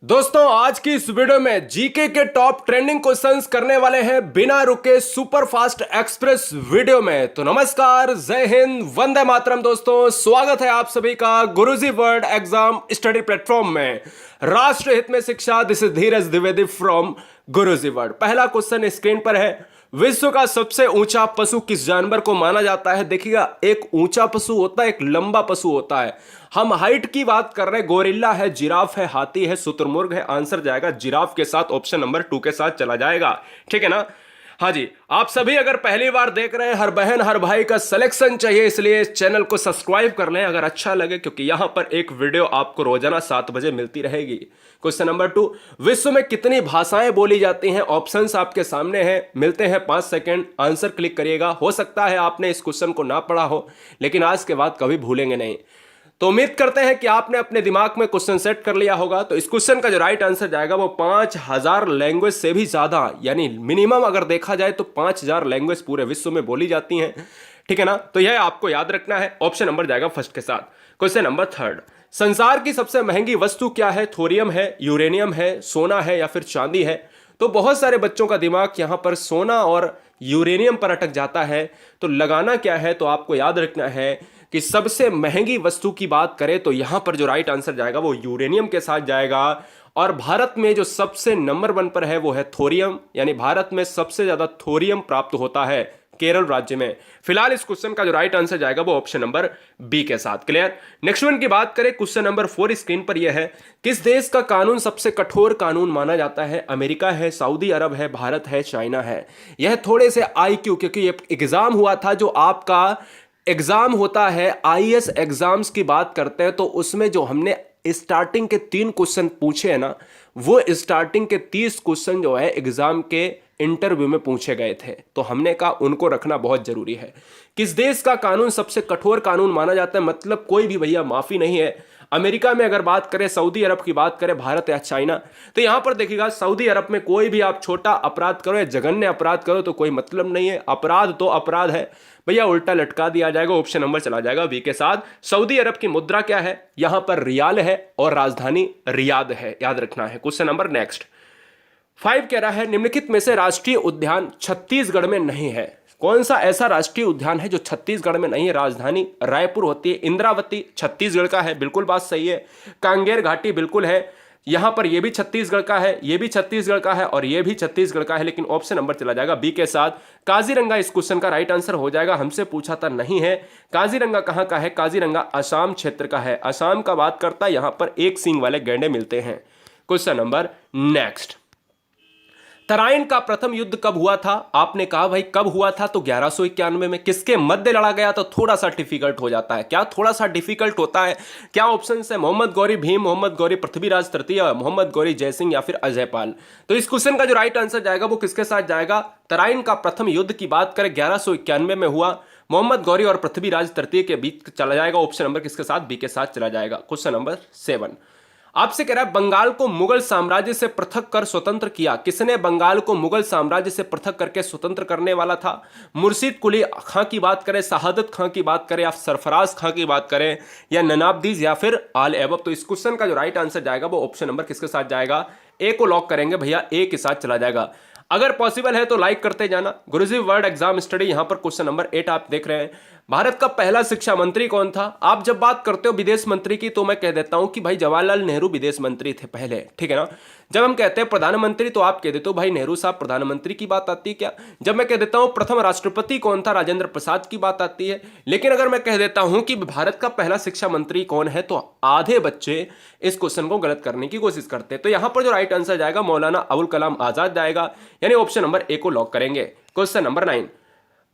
दोस्तों आज की इस वीडियो में जीके के टॉप ट्रेंडिंग क्वेश्चंस करने वाले हैं बिना रुके सुपर फास्ट एक्सप्रेस वीडियो में। तो नमस्कार, जय हिंद, वंदे मातरम। दोस्तों स्वागत है आप सभी का गुरुजी वर्ल्ड एग्जाम स्टडी प्लेटफॉर्म में। राष्ट्र हित में शिक्षा, this is Dheeraj Dwivedi from Guruji world. पहला क्वेश्चन स्क्रीन पर है, विश्व का सबसे ऊंचा पशु किस जानवर को माना जाता है? देखिएगा, एक ऊंचा पशु होता है, एक लंबा पशु होता है। हम हाइट की बात कर रहे हैं, गोरिल्ला है, जिराफ है, हाथी है, शुतुरमुर्ग है। आंसर जाएगा जिराफ के साथ, ऑप्शन नंबर 2 के साथ चला जाएगा। ठीक है ना? हाँ जी, आप सभी अगर पहली बार देख रहे हैं, हर बहन हर भाई का सिलेक्शन चाहिए, इसलिए चैनल को सब्सक्राइब कर लें अगर अच्छा लगे, क्योंकि यहां पर एक वीडियो आपको रोजाना 7 बजे मिलती रहेगी। क्वेश्चन नंबर 2, विश्व में कितनी भाषाएं बोली जाती हैं? ऑप्शंस आपके सामने हैं, मिलते हैं 5 सेकंड, आंसर क्लिक करिएगा। हो सकता है आपने इस क्वेश्चन को ना पढ़ा हो, लेकिन आज के बाद कभी भूलेंगे नहीं। तो उम्मीद करते हैं कि आपने अपने दिमाग में क्वेश्चन सेट कर लिया होगा। तो इस क्वेश्चन का जो राइट आंसर जाएगा वो 5000 लैंग्वेज से भी ज्यादा, यानी मिनिमम अगर देखा जाए तो 5000 लैंग्वेज पूरे विश्व में बोली जाती हैं। ठीक है ना? तो यह आपको याद रखना है। ऑप्शन नंबर जाएगा फर्स्ट के साथ। क्वेश्चन नंबर 3, संसार की सबसे महंगी वस्तु क्या है? थोरियम है, यूरेनियम है, सोना है या फिर चांदी है? तो बहुत सारे बच्चों का दिमाग यहां पर सोना और यूरेनियम पर अटक जाता है। तो लगाना क्या है? तो आपको याद रखना है कि सबसे महंगी वस्तु की बात करें तो यहां पर जो राइट आंसर जाएगा वो यूरेनियम के साथ जाएगा। और भारत में जो सबसे नंबर 1 पर है वो है थोरियम, यानी भारत में सबसे ज्यादा थोरियम प्राप्त होता है केरल राज्य में। फिलहाल इस क्वेश्चन का जो राइट आंसर जाएगा वो ऑप्शन नंबर बी के साथ। क्लियर? नेक्स्ट वन की बात करें, क्वेश्चन नंबर 4 स्क्रीन पर यह है, किस देश का कानून सबसे कठोर कानून माना जाता है? अमेरिका है, सऊदी अरब है, भारत है, चाइना है? यह थोड़े से आईक्यू, क्योंकि ये एग्जाम हुआ था, जो आपका एग्जाम होता है आईएएस एग्जाम्स की बात करते हैं, तो उसमें जो हमने स्टार्टिंग के 3 क्वेश्चन पूछे हैं ना, वो स्टार्टिंग के 30 क्वेश्चन जो है एग्जाम के इंटरव्यू में पूछे गए थे। तो हमने कहा उनको रखना बहुत जरूरी है। किस देश का कानून सबसे कठोर कानून माना जाता है? मतलब कोई भी भैया माफी नहीं है। अमेरिका में अगर बात करें, सऊदी अरब की बात करें, भारत या चाइना? तो यहां पर देखिएगा, सऊदी अरब में कोई भी आप छोटा अपराध करो या जघन्य अपराध करो तो कोई मतलब नहीं है, अपराध तो अपराध है भैया, उल्टा लटका दिया जाएगा। ऑप्शन नंबर चला जाएगा बी के साथ। सऊदी अरब की मुद्रा क्या है? यहां पर रियाल है और राजधानी रियाद है, याद रखना है। क्वेश्चन नंबर नेक्स्ट 5 कह रहा है, निम्नलिखित में से राष्ट्रीय उद्यान छत्तीसगढ़ में नहीं है? कौन सा ऐसा राष्ट्रीय उद्यान है जो छत्तीसगढ़ में नहीं है? राजधानी रायपुर होती है। इंद्रावती छत्तीसगढ़ का है, बिल्कुल बात सही है। कांगेर घाटी बिल्कुल है, यहां पर यह भी छत्तीसगढ़ का है, यह भी छत्तीसगढ़ का है और यह भी छत्तीसगढ़ का है, लेकिन ऑप्शन नंबर चला जाएगा बी के साथ। काजीरंगा इस क्वेश्चन का राइट आंसर हो जाएगा। हमसे पूछा था, नहीं है। काजीरंगा कहां का है? काजीरंगा असम क्षेत्र का है, असम का बात करता है। यहां पर एक सींग वाले गैंडे मिलते हैं। क्वेश्चन नंबर नेक्स्ट, तराइन का प्रथम युद्ध कब हुआ था? आपने कहा भाई कब हुआ था, तो 1191 में। किसके मध्य लड़ा गया? तो थोड़ा सा डिफिकल्ट हो जाता है। क्या थोड़ा सा डिफिकल्ट होता है? क्या ऑप्शन है? मोहम्मद गौरी भीम, मोहम्मद गौरी पृथ्वीराज तृतीय, मोहम्मद गौरी जयसिंह या फिर अजयपाल? तो इस क्वेश्चन का जो राइट आंसर जाएगा वो किसके साथ जाएगा? तराइन का प्रथम युद्ध की बात करें 1191 में हुआ, मोहम्मद गौरी और पृथ्वीराज तृतीय के बीच चला जाएगा। ऑप्शन नंबर किसके साथ? बी के साथ चला जाएगा। क्वेश्चन नंबर 7 आपसे कह रहा है, बंगाल को मुगल साम्राज्य से पृथक कर स्वतंत्र किया? किसने बंगाल को मुगल साम्राज्य से पृथक करके स्वतंत्र करने वाला था? मुर्शिद कुली खां की बात करें, शहादत खां की बात करें या सरफराज खां की बात करें या नवाबदीज या फिर आल एबब? तो इस क्वेश्चन का जो राइट आंसर जाएगा वो ऑप्शन नंबर किसके साथ जाएगा? ए को लॉक करेंगे भैया, ए के साथ चला जाएगा। अगर पॉसिबल है तो लाइक करते जाना। गुरुजी वर्ल्ड एग्जाम स्टडी, यहां पर क्वेश्चन नंबर 8 आप देख रहे हैं। भारत का पहला शिक्षा मंत्री कौन था? आप जब बात करते हो विदेश मंत्री की तो मैं कह देता हूं कि भाई जवाहरलाल नेहरू विदेश मंत्री थे पहले। ठीक है ना? जब हम कहते हैं प्रधानमंत्री तो आप कह देते हो भाई नेहरू साहब प्रधानमंत्री की बात आती है क्या? जब मैं कह देता हूं प्रथम राष्ट्रपति कौन था, राजेंद्र प्रसाद की बात आती है। लेकिन अगर मैं कह देता हूं कि भारत का पहला शिक्षा मंत्री कौन है, तो आधे बच्चे इस क्वेश्चन को गलत करने की कोशिश करते हैं। तो यहां पर जो राइट आंसर जाएगा मौलाना अबुल कलाम आजाद जाएगा, यानी ऑप्शन नंबर ए को लॉक करेंगे। क्वेश्चन नंबर 9,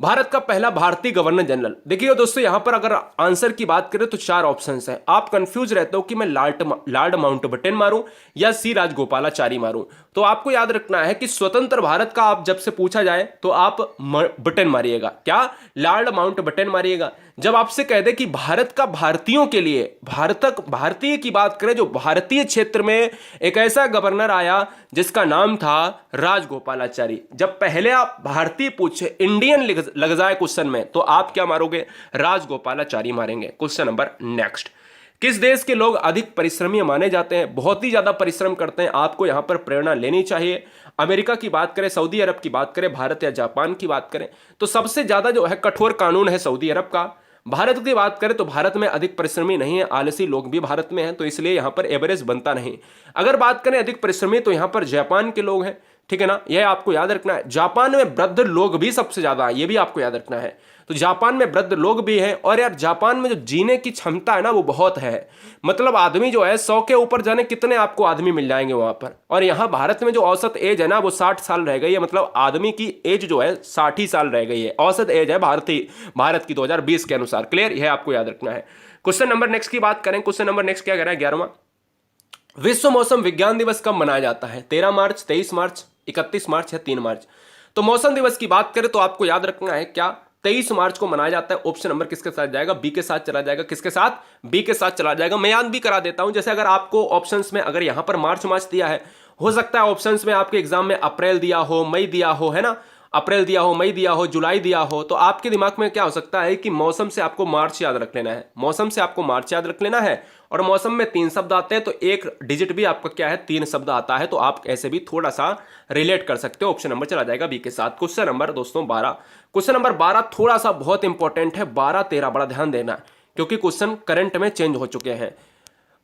भारत का पहला भारतीय गवर्नर जनरल? देखिए दोस्तों, यहां पर अगर आंसर की बात करें तो 4 ऑप्शंस हैं। आप कंफ्यूज रहते हो कि मैं लॉर्ड माउंटबेटन मारूं या सी राजगोपालाचारी मारूं। तो आपको याद रखना है कि स्वतंत्र भारत का आप जब से पूछा जाए तो आप बटन मारिएगा। क्या? लॉर्ड माउंटबेटन मारिएगा। जब आपसे कह दे कि भारत का भारतीयों के लिए, भारतीय की बात करें, जो भारतीय क्षेत्र में एक ऐसा गवर्नर आया जिसका नाम था राजगोपालाचारी। जब पहले आप भारतीय पूछे, इंडियन लग जाए क्वेश्चन में, तो आप क्या मारोगे? राजगोपालाचारी मारेंगे। क्वेश्चन नंबर नेक्स्ट, किस देश के लोग अधिक परिश्रमी माने जाते हैं? बहुत ही ज्यादा परिश्रम करते हैं, आपको यहां पर प्रेरणा लेनी चाहिए। अमेरिका की बात करें, सऊदी अरब की बात करें, भारत या जापान की बात करें तो सबसे ज्यादा जो है कठोर कानून है सऊदी अरब का। भारत की बात करें तो भारत में अधिक परिश्रमी नहीं है, आलसी लोग भी भारत में हैं, तो इसलिए यहां पर एवरेज बनता नहीं। अगर बात करें अधिक परिश्रमी तो यहां पर जापान के लोग हैं, ठीक है ना, यह आपको याद रखना है। जापान में वृद्ध लोग भी सबसे ज्यादा, यह भी आपको याद रखना है। तो जापान में वृद्ध लोग भी हैं, और यार जापान में जो जीने की क्षमता है ना वो बहुत है। मतलब आदमी जो है 100 के ऊपर जाने कितने आपको आदमी मिल जाएंगे वहां पर। और यहाँ भारत में जो औसत एज है ना वो 60 साल रह गई है, मतलब आदमी की एज जो है 60 ही साल रह गई है, औसत एज है भारत की 2020 के अनुसार। क्लियर, यह आपको याद रखना है। क्वेश्चन नंबर नेक्स्ट की बात करें, क्वेश्चन नंबर नेक्स्ट क्या कह रहा है 11वां, विश्व मौसम विज्ञान दिवस कब मनाया जाता है? 13 मार्च, 23 मार्च, 31 मार्च या 3 मार्च? तो मौसम दिवस की बात करें तो आपको याद रखना है क्या, 23 मार्च को मनाया जाता है। ऑप्शन नंबर किसके साथ जाएगा? बी के साथ चला जाएगा। किसके साथ? बी के साथ चला जाएगा। मैं याद भी करा देता हूं, जैसे अगर आपको ऑप्शंस में अगर यहां पर मार्च दिया है, हो सकता है ऑप्शंस में आपके एग्जाम में अप्रैल दिया हो, मई दिया हो, है ना, अप्रैल दिया हो, मई दिया हो, जुलाई दिया हो, तो आपके दिमाग में क्या हो सकता है कि मौसम से आपको मार्च याद रख लेना है, मौसम से आपको मार्च याद रख लेना है। और मौसम में 3 शब्द आते हैं तो एक डिजिट भी आपका क्या है, 3 शब्द आता है, तो आप ऐसे भी थोड़ा सा रिलेट कर सकते हो। ऑप्शन नंबर चला जाएगा बी के साथ। क्वेश्चन नंबर दोस्तों 12, क्वेश्चन नंबर 12 थोड़ा सा बहुत इंपॉर्टेंट है, 12 13 बड़ा ध्यान देना, क्योंकि क्वेश्चन करंट में चेंज हो चुके हैं।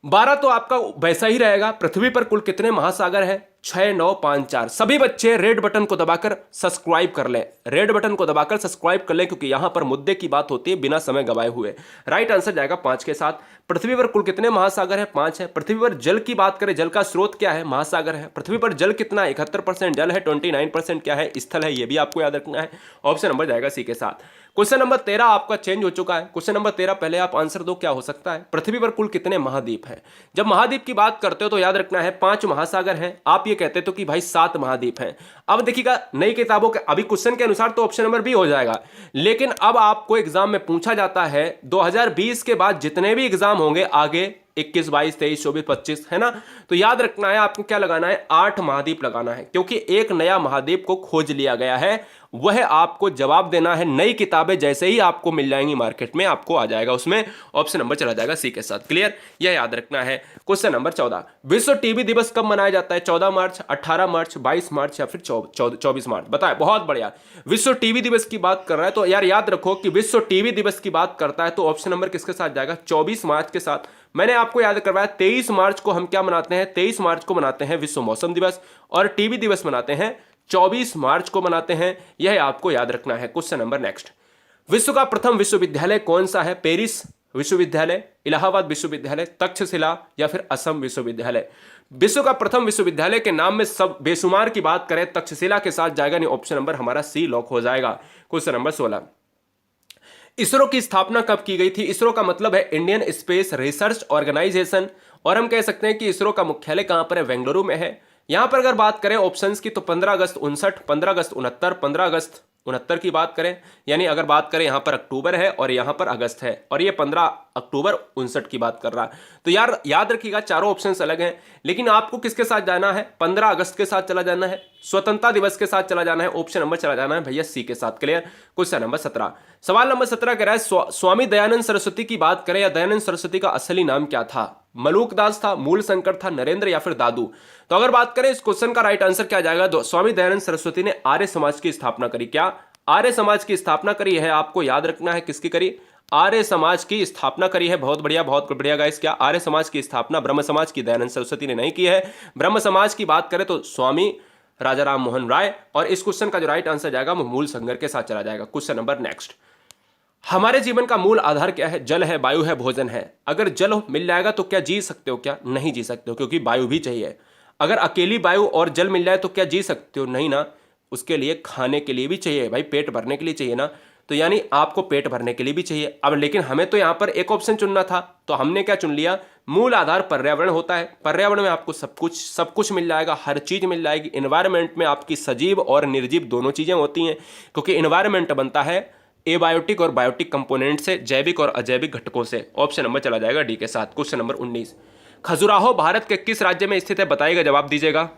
12 तो आपका वैसा ही रहेगा। पृथ्वी पर कुल कितने महासागर हैं? 6 9 5 4। सभी बच्चे रेड बटन को दबाकर सब्सक्राइब कर लें, रेड बटन को दबाकर सब्सक्राइब कर लें, क्योंकि यहां पर मुद्दे की बात होती है बिना समय गवाए हुए। राइट आंसर जाएगा 5 के साथ। पृथ्वी पर कुल कितने महासागर है? 5 है। पृथ्वी पर जल की बात करें, जल का स्रोत क्या है? महासागर है। पृथ्वी पर जल कितना? 71% जल है, 29% क्या है? स्थल है। यह भी आपको याद रखना है। ऑप्शन नंबर जाएगा सी के साथ। क्वेश्चन नंबर 13 आपका चेंज हो चुका है। क्वेश्चन नंबर 13 पहले आप आंसर दो, क्या हो सकता है? पृथ्वी पर कुल कितने महाद्वीप हैं? जब महाद्वीप की बात करते हो तो याद रखना है 5 महासागर हैं। आप ये कहते तो कि भाई 7 महाद्वीप हैं। अब देखिएगा नई किताबों के अभी क्वेश्चन के अनुसार तो ऑप्शन नंबर बी हो जाएगा, लेकिन अब आपको एग्जाम में पूछा जाता है 2020 के बाद जितने भी एग्जाम होंगे आगे 21 22 23 24 25, है ना, तो याद रखना है आपको क्या लगाना है? 8 महाद्वीप लगाना है, क्योंकि एक नया महाद्वीप को खोज लिया गया है। वह आपको जवाब देना है। नई किताबें जैसे ही आपको मिल जाएंगी मार्केट में, आपको आ जाएगा उसमें। ऑप्शन नंबर चला जाएगा सी के साथ। क्लियर, यह याद रखना है। क्वेश्चन नंबर 14, विश्व टीबी दिवस कब मनाया जाता है? 14 मार्च, 18 मार्च, 22 मार्च या फिर 24 मार्च? बताए, बहुत बढ़िया। विश्व टीबी दिवस की बात कर रहा है तो यार याद रखो कि विश्व टीबी दिवस की बात करता है तो ऑप्शन नंबर किसके साथ जाएगा? 24 मार्च के साथ। मैंने आपको याद करवाया 23 मार्च को हम क्या मनाते हैं? 23 मार्च को मनाते हैं विश्व मौसम दिवस, और टीबी दिवस मनाते हैं 24 मार्च को मनाते हैं। यह आपको याद रखना है। क्वेश्चन नंबर नेक्स्ट, विश्व का प्रथम विश्वविद्यालय कौन सा है? पेरिस विश्वविद्यालय, इलाहाबाद विश्वविद्यालय, तक्षशिला या फिर असम विश्वविद्यालय? विश्व का प्रथम विश्वविद्यालय के नाम में सब बेशुमार की बात करें, तक्षशिला के साथ जाएगा, नहीं ऑप्शन नंबर हमारा सी लॉक हो जाएगा। क्वेश्चन नंबर 16, इसरो की स्थापना कब की गई थी? इसरो का मतलब है इंडियन स्पेस रिसर्च ऑर्गेनाइजेशन, और हम कह सकते हैं कि इसरो का मुख्यालय कहां पर है? बेंगलुरु में है। यहां पर अगर बात करें ऑप्शंस की तो 15 अगस्त 59, 15 अगस्त 69, 15 अगस्त 69 की बात करें, यानी अगर बात करें यहां पर अक्टूबर है और यहां पर अगस्त है, और ये 15 अक्टूबर 59 की बात कर रहा है। तो यार याद रखिएगा चारों ऑप्शंस अलग हैं, लेकिन आपको किसके साथ जाना है? 15 अगस्त के साथ चला जाना है, स्वतंत्रता दिवस के साथ चला जाना है, ऑप्शन नंबर चला जाना है भैया सी के साथ। क्लियर। क्वेश्चन नंबर 17, सवाल नंबर 17 कह रहा है स्वामी दयानंद सरस्वती की बात करें या दयानंद सरस्वती का असली नाम क्या था? मलूक दास था, मूल शंकर था, नरेंद्र या फिर दादू? तो अगर बात करें इस क्वेश्चन का राइट आंसर क्या जाएगा? स्वामी दयानंद सरस्वती ने आर्य समाज की स्थापना करी। क्या आर्य समाज की स्थापना करी है? आपको याद रखना है किसकी करी? आर्य समाज की स्थापना करी है। बहुत बढ़िया, बहुत बढ़िया गाइस। क्या आर्य समाज की स्थापना ब्रह्म समाज की दयानंद सरस्वती ने नहीं की है? ब्रह्म समाज की बात करें तो स्वामी राजा राम मोहन राय, और इस क्वेश्चन का जो राइट आंसर जाएगा वो मूल संगर के साथ चला जाएगा। क्वेश्चन नंबर नेक्स्ट, हमारे जीवन का मूल आधार क्या है? जल है, वायु है, भोजन है। अगर जल मिल जाएगा तो क्या जी सकते हो? क्या नहीं जी सकते हो, क्योंकि वायु भी चाहिए। अगर अकेली वायु और जल मिल जाए तो क्या जी सकते हो? नहीं ना, उसके लिए खाने के लिए भी चाहिए भाई, पेट भरने के लिए चाहिए ना, तो यानी आपको पेट भरने के लिए भी चाहिए। अब लेकिन हमें तो यहां पर एक ऑप्शन चुनना था, तो हमने क्या चुन लिया? मूल आधार पर्यावरण होता है। पर्यावरण में आपको सब कुछ मिल जाएगा, हर चीज मिल जाएगी। एनवायरमेंट में आपकी सजीव और निर्जीव दोनों चीजें होती हैं, क्योंकि एनवायरमेंट बनता है एबायोटिक और बायोटिक कंपोनेंट से, जैविक और अजैविक घटकों से। ऑप्शन नंबर चला जाएगा डी के साथ। क्वेश्चन नंबर 19, खजुराहो भारत के किस राज्य में स्थित है? बताइएगा, जवाब दीजिएगा।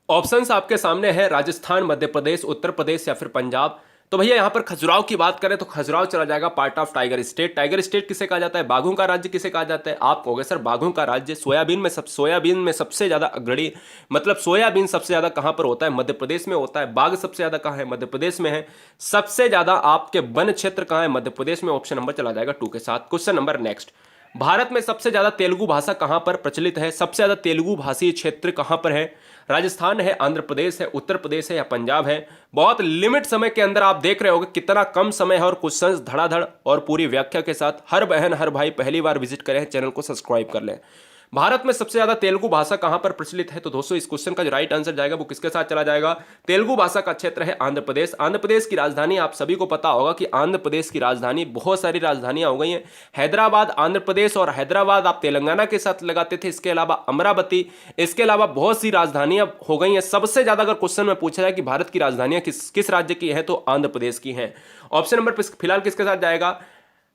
ऑप्शंस आपके सामने है, राजस्थान, मध्य प्रदेश, उत्तर प्रदेश या फिर पंजाब। तो भैया यहाँ पर खजुराहो की बात करें तो खजुराहो चला जाएगा part of tiger state. Tiger state किसे कहा जाता है? बाघों का राज्य किसे कहा जाता है? आप कहोगे सर बाघों का राज्य, सोयाबीन में सबसे ज्यादा अग्रणी, मतलब सोयाबीन सबसे ज्यादा कहां पर होता है? मध्य प्रदेश में होता है। बाघ सबसे ज्यादा कहां है? मध्य प्रदेश में है। सबसे ज्यादा आपके वन क्षेत्र कहां है? मध्य प्रदेश में। ऑप्शन नंबर चला जाएगा 2 के साथ। क्वेश्चन नंबर नेक्स्ट, भारत में सबसे ज्यादा तेलुगु भाषा कहां पर प्रचलित है? सबसे ज्यादा तेलुगु भाषी क्षेत्र कहां पर है? राजस्थान है, आंध्र प्रदेश है, उत्तर प्रदेश है या पंजाब है? बहुत लिमिट समय के अंदर आप देख रहे होगे कितना कम समय है और क्वेश्चंस धड़ाधड़ और पूरी व्याख्या के साथ। हर बहन हर भाई पहली बार विजिट करें, चैनल को सब्सक्राइब कर लें। भारत में सबसे ज्यादा तेलुगु भाषा कहां पर प्रचलित है? तो दोस्तों इस क्वेश्चन का जो राइट आंसर जाएगा वो किसके साथ चला जाएगा? तेलुगु भाषा का क्षेत्र है आंध्र प्रदेश। आंध्र प्रदेश की राजधानी आप सभी को पता होगा कि आंध्र प्रदेश की राजधानी, बहुत सारी राजधानियां हो गई हैं। हैदराबाद आंध्र प्रदेश और हैदराबाद आप तेलंगाना के साथ लगाते थे। इसके अलावा अमरावती, इसके अलावा बहुत सी राजधानियां हो गई हैं। सबसे ज्यादा अगर क्वेश्चन में पूछा जाए कि भारत की राजधानियां किस राज्य की है तो आंध्र प्रदेश की हैं। ऑप्शन नंबर फिलहाल किसके साथ जाएगा?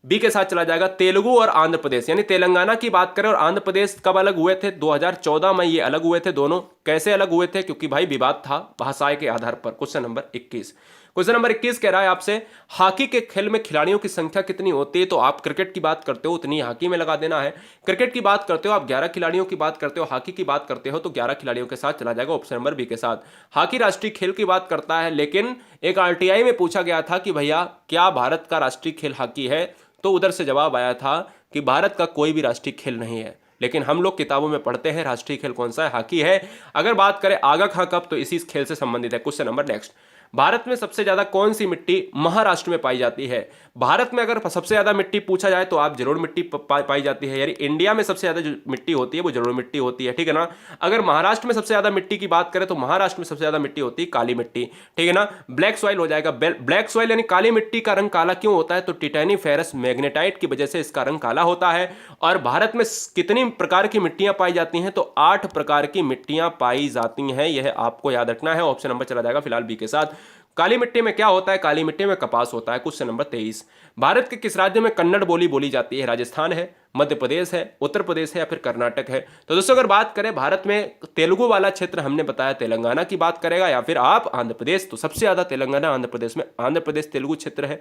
बी के साथ चला जाएगा। तेलुगु और आंध्र प्रदेश, यानी तेलंगाना की बात करें और आंध्र प्रदेश कब अलग हुए थे? 2014 में ये अलग हुए थे दोनों। कैसे अलग हुए थे? क्योंकि भाई विवाद था भाषाएं के आधार पर। क्वेश्चन नंबर 21, क्वेश्चन नंबर 21 कह रहा है आपसे, हॉकी के खेल में खिलाड़ियों की संख्या कितनी होती है? तो आप क्रिकेट की बात करते हो उतनी हॉकी में लगा देना है। क्रिकेट की बात करते हो आप 11 खिलाड़ियों की बात करते हो, हॉकी की बात करते हो तो 11 खिलाड़ियों के साथ चला जाएगा। ऑप्शन नंबर बी के साथ। हॉकी राष्ट्रीय खेल की बात करता है, लेकिन एक आरटीआई में पूछा गया था कि भैया क्या भारत का राष्ट्रीय खेल हॉकी है? तो उधर से जवाब आया था कि भारत का कोई भी राष्ट्रीय खेल नहीं है, लेकिन हम लोग किताबों में पढ़ते हैं राष्ट्रीय खेल कौन सा है? हॉकी है। अगर बात करें आगा खां कप तो इसी खेल से संबंधित है। क्वेश्चन नंबर नेक्स्ट, भारत में सबसे ज्यादा कौन सी मिट्टी महाराष्ट्र में पाई जाती है? भारत में अगर सबसे ज्यादा मिट्टी पूछा जाए तो आप जरूर मिट्टी पाई जाती है, यानी इंडिया में सबसे ज्यादा जो मिट्टी होती है वो जरूर मिट्टी होती है, ठीक है ना। अगर महाराष्ट्र में सबसे ज्यादा मिट्टी की बात करें तो महाराष्ट्र में सबसे ज्यादा मिट्टी होती है काली मिट्टी, ठीक है ना। ब्लैक सॉइल हो जाएगा। ब्लैक सॉइल यानी काली मिट्टी का रंग काला क्यों होता है? तो टिटैनी फेरस मैग्नेटाइट की वजह से इसका रंग काला होता है। और भारत में कितनी प्रकार की मिट्टियां पाई जाती हैं? तो 8 प्रकार की मिट्टियां पाई जाती हैं, यह आपको याद रखना है। ऑप्शन नंबर चला जाएगा फिलहाल बी के साथ। काली मिट्टी में क्या होता है? काली मिट्टी में कपास होता है। क्वेश्चन नंबर 23, भारत के किस राज्य में कन्नड़ बोली बोली जाती है? राजस्थान है, मध्य प्रदेश है, उत्तर प्रदेश है या फिर कर्नाटक है? तो दोस्तों अगर बात करें भारत में तेलुगु वाला क्षेत्र, हमने बताया तेलंगाना की बात करेगा या फिर आप आंध्र प्रदेश, तो सबसे ज्यादा तेलंगाना आंध्र प्रदेश में, आंध्र प्रदेश तेलुगु क्षेत्र है।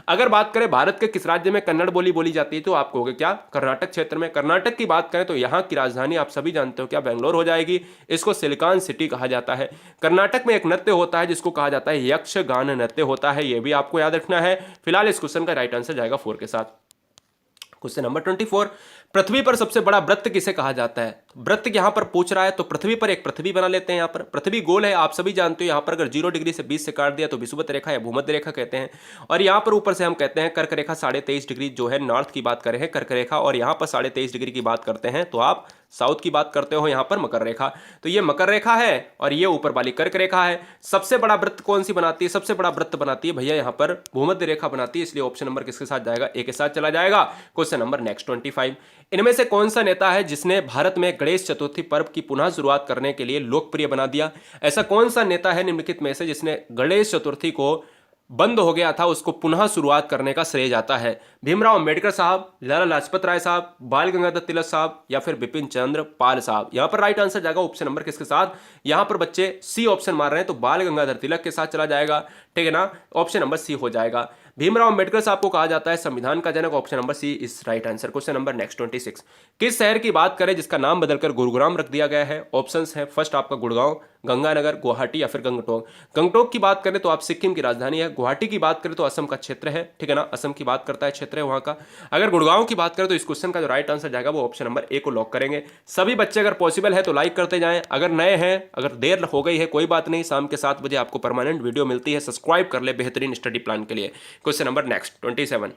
अगर बात करें भारत के किस राज्य में कन्नड़ बोली बोली जाती है तो आप कहोगे क्या? कर्नाटक क्षेत्र में। कर्नाटक की बात करें तो यहाँ की राजधानी आप सभी जानते हो क्या? बेंगलोर हो जाएगी। इसको सिलिकॉन सिटी कहा जाता है। कर्नाटक में एक नृत्य होता है जिसको कहा जाता है यक्षगान नृत्य होता है, यह भी आपको याद रखना है। फिलहाल इस क्वेश्चन का राइट आंसर जाएगा 4 के साथ। क्वेश्चन नंबर 24, पृथ्वी पर सबसे बड़ा वृत्त किसे कहा जाता है? वृत्त यहां पर पूछ रहा है तो पृथ्वी पर एक पृथ्वी बना लेते हैं। यहां पर पृथ्वी गोल है, आप सभी जानते हो। यहां पर अगर 0 डिग्री से 20 से काट दिया तो विषुवत रेखा या भूमध्य रेखा कहते हैं। और यहां पर ऊपर से हम कहते हैं कर्क रेखा 23.5 डिग्री, जो है नॉर्थ की बात करें कर्क रेखा, और यहां पर 23.5 डिग्री की बात करते हैं तो आप साउथ की बात करते हो, यहां पर मकर रेखा। तो ये मकर रेखा है और ये ऊपर वाली कर्क रेखा है। सबसे बड़ा वृत्त कौन सी बनाती है? सबसे बड़ा वृत्त बनाती है भैया यहां पर भूमध्य रेखा बनाती है, इसलिए ऑप्शन नंबर किसके साथ जाएगा? ए के साथ चला जाएगा। क्वेश्चन नंबर नेक्स्ट 25, इनमें से कौन सा नेता है जिसने भारत में गणेश चतुर्थी पर्व की पुनः शुरुआत करने के लिए लोकप्रिय बना दिया? ऐसा कौन सा नेता है निम्नलिखित में से जिसने गणेश चतुर्थी को बंद हो गया था उसको पुनः शुरुआत करने का श्रेय जाता है? भीमराव अंबेडकर साहब, लाला लाजपत राय साहब, बाल गंगाधर तिलक साहब या फिर बिपिन चंद्र पाल साहब? यहां पर राइट आंसर जाएगा ऑप्शन नंबर किसके साथ? यहां पर बच्चे सी ऑप्शन मार रहे हैं तो बाल गंगाधर तिलक के साथ चला जाएगा, ठीक है ना। ऑप्शन नंबर सी हो जाएगा। भीमराव अंबेडकर साहब को कहा जाता है संविधान का जनक। Option number C is right answer. Question number next 26, किस शहर की बात करें जिसका नाम बदलकर गुरुग्राम रख दिया गया है? ऑप्शंस हैं, फर्स्ट आपका गुड़गांव, गंगानगर, गुवाहाटी या फिर गंगटोक। गंगटोक की बात करें तो आप सिक्किम की राजधानी है। गुवाहाटी की बात करें तो असम का क्षेत्र है, ठीक है ना, असम की बात करता है, क्षेत्र है वहां का। अगर गुड़गांव की बात करें तो इस क्वेश्चन का जो राइट आंसर जाएगा वो ऑप्शन नंबर ए को लॉक करेंगे। सभी बच्चे अगर पॉसिबल है तो लाइक करते जाएं, अगर नए हैं, अगर देर हो गई है कोई बात नहीं, शाम के 7 बजे आपको परमानेंट वीडियो मिलती है, सब्सक्राइब कर ले बेहतरीन स्टडी प्लान के लिए। क्वेश्चन नंबर नेक्स्ट 27,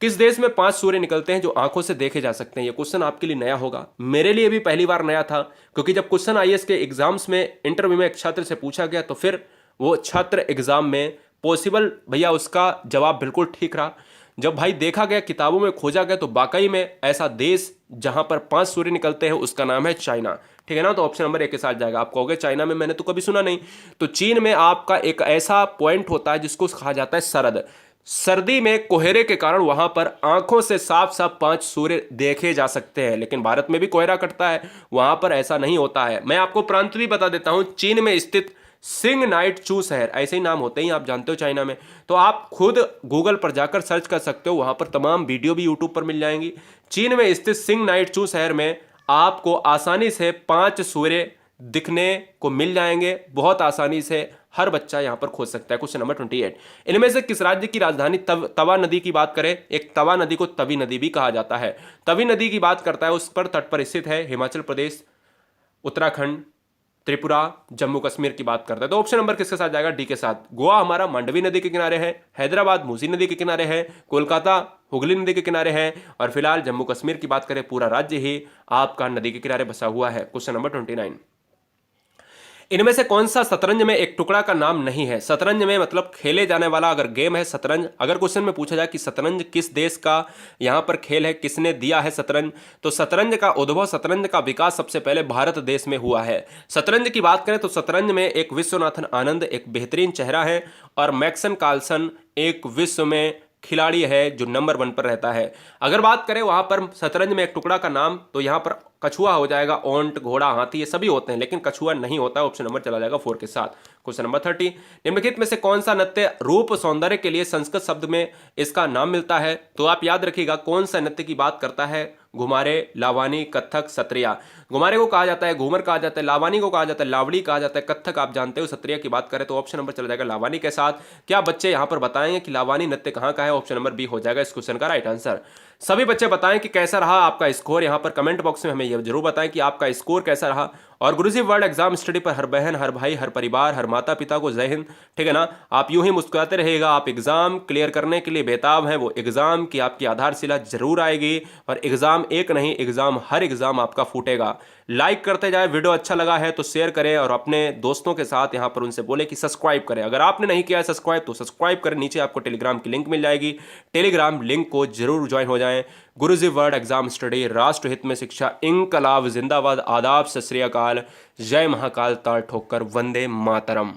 किस देश में 5 सूर्य निकलते हैं जो आंखों से देखे जा सकते हैं? ये क्वेश्चन आपके लिए नया होगा, मेरे लिए भी पहली बार नया था, क्योंकि जब क्वेश्चन आईएएस के एग्जाम्स में इंटरव्यू में एक छात्र से पूछा गया तो फिर वो छात्र एग्जाम में पॉसिबल भैया उसका जवाब बिल्कुल ठीक रहा। जब भाई देखा गया, किताबों में खोजा गया तो वाकई में ऐसा देश जहां पर 5 सूर्य निकलते हैं उसका नाम है चाइना, ठीक है ना। तो ऑप्शन नंबर ए के साथ जाएगा। आप कहोगे चाइना में मैंने तो कभी सुना नहीं, तो चीन में आपका एक ऐसा पॉइंट होता है जिसको कहा जाता है सरद। सर्दी में कोहरे के कारण वहां पर आंखों से साफ साफ 5 सूर्य देखे जा सकते हैं, लेकिन भारत में भी कोहरा कटता है, वहां पर ऐसा नहीं होता है। मैं आपको प्रांत भी बता देता हूं, चीन में स्थित सिंग नाइट चू शहर, ऐसे ही नाम होते ही, आप जानते हो चाइना में। तो आप खुद गूगल पर जाकर सर्च कर सकते हो, वहां पर तमाम वीडियो भी यूट्यूब पर मिल जाएंगी। चीन में स्थित सिंग नाइट चू शहर में आपको आसानी से 5 सूर्य दिखने को मिल जाएंगे, बहुत आसानी से हर बच्चा यहां पर खोज सकता है। क्वेश्चन नंबर 28, इनमें से किस राज्य की राजधानी तवा नदी की बात करें? एक तवा नदी को तवी नदी भी कहा जाता है। तवी नदी की बात करता है, उस पर तट पर स्थित है। हिमाचल प्रदेश, उत्तराखंड, त्रिपुरा, जम्मू कश्मीर की बात करता है। तो ऑप्शन नंबर किसके साथ जाएगा? डी के साथ। गोवा हमारा मांडवी नदी के किनारे है, हैदराबाद मूसी नदी के किनारे है, कोलकाता हुगली नदी के किनारे है, और फिलहाल जम्मू कश्मीर की बात करें पूरा राज्य ही आपका नदी के किनारे बसा हुआ है। क्वेश्चन नंबर 29, इनमें से कौन सा शतरंज में एक टुकड़ा का नाम नहीं है? शतरंज में मतलब खेले जाने वाला अगर गेम है शतरंज, अगर क्वेश्चन में पूछा जाए कि शतरंज किस देश का यहां पर खेल है, किसने दिया है शतरंज, तो शतरंज का उद्भव, शतरंज का विकास सबसे पहले भारत देश में हुआ है। शतरंज की बात करें तो शतरंज में एक विश्वनाथन आनंद एक बेहतरीन चेहरा है, और मैक्सन कार्लसन एक विश्व में खिलाड़ी है जो नंबर 1 पर रहता है। अगर बात करें वहां पर शतरंज में एक टुकड़ा का नाम, तो यहां पर कछुआ हो जाएगा, ओंट, घोड़ा, हाथी ये सभी होते हैं, लेकिन कछुआ नहीं होता। ऑप्शन नंबर चला जाएगा 4 के साथ। क्वेश्चन नंबर 30, निम्नलिखित में से कौन सा नृत्य रूप सौंदर्य के लिए संस्कृत शब्द में इसका नाम मिलता है? तो आप याद रखिएगा कौन सा नृत्य की बात करता है। घुमारे, लावानी, कथक, सत्रिया। घुमारे को कहा जाता है घूमर कहा जाता है, लावानी को कहा जाता है लावड़ी कहा जाता है, कथक आप जानते हो, सत्रिया की बात करें तो ऑप्शन नंबर चला जाएगा लावानी के साथ। क्या बच्चे यहां पर बताएंगे कि लावानी नृत्य कहां का है? ऑप्शन नंबर बी हो जाएगा इस क्वेश्चन का राइट आंसर। सभी बच्चे बताएं कि कैसा रहा आपका स्कोर, यहां पर कमेंट बॉक्स में हमें यह जरूर बताएं कि आपका स्कोर कैसा रहा। और गुरुजी वर्ल्ड एग्जाम स्टडी पर हर बहन, हर भाई, हर परिवार, हर माता पिता को जय हिंद। ठीक है ना, आप यूं ही मुस्कुराते रहिएगा। आप एग्जाम क्लियर करने के लिए बेताब हैं, वो एग्जाम की आपकी आधारशिला जरूर आएगी, और एग्जाम एक नहीं, एग्जाम हर एग्जाम आपका फूटेगा। लाइक करते जाए, वीडियो अच्छा लगा है तो शेयर करें, और अपने दोस्तों के साथ यहां पर उनसे बोले कि सब्सक्राइब करें। अगर आपने नहीं किया है सब्सक्राइब तो सब्सक्राइब करें, नीचे आपको टेलीग्राम की लिंक मिल जाएगी, टेलीग्राम लिंक को जरूर ज्वाइन हो जाएं। गुरुजी वर्ल्ड एग्जाम स्टडी, राष्ट्र हित में शिक्षा, इंकलाब जिंदाबाद, आदाब, सत श्री अकाल, जय महाकाल, ताल ठोकर, वंदे मातरम।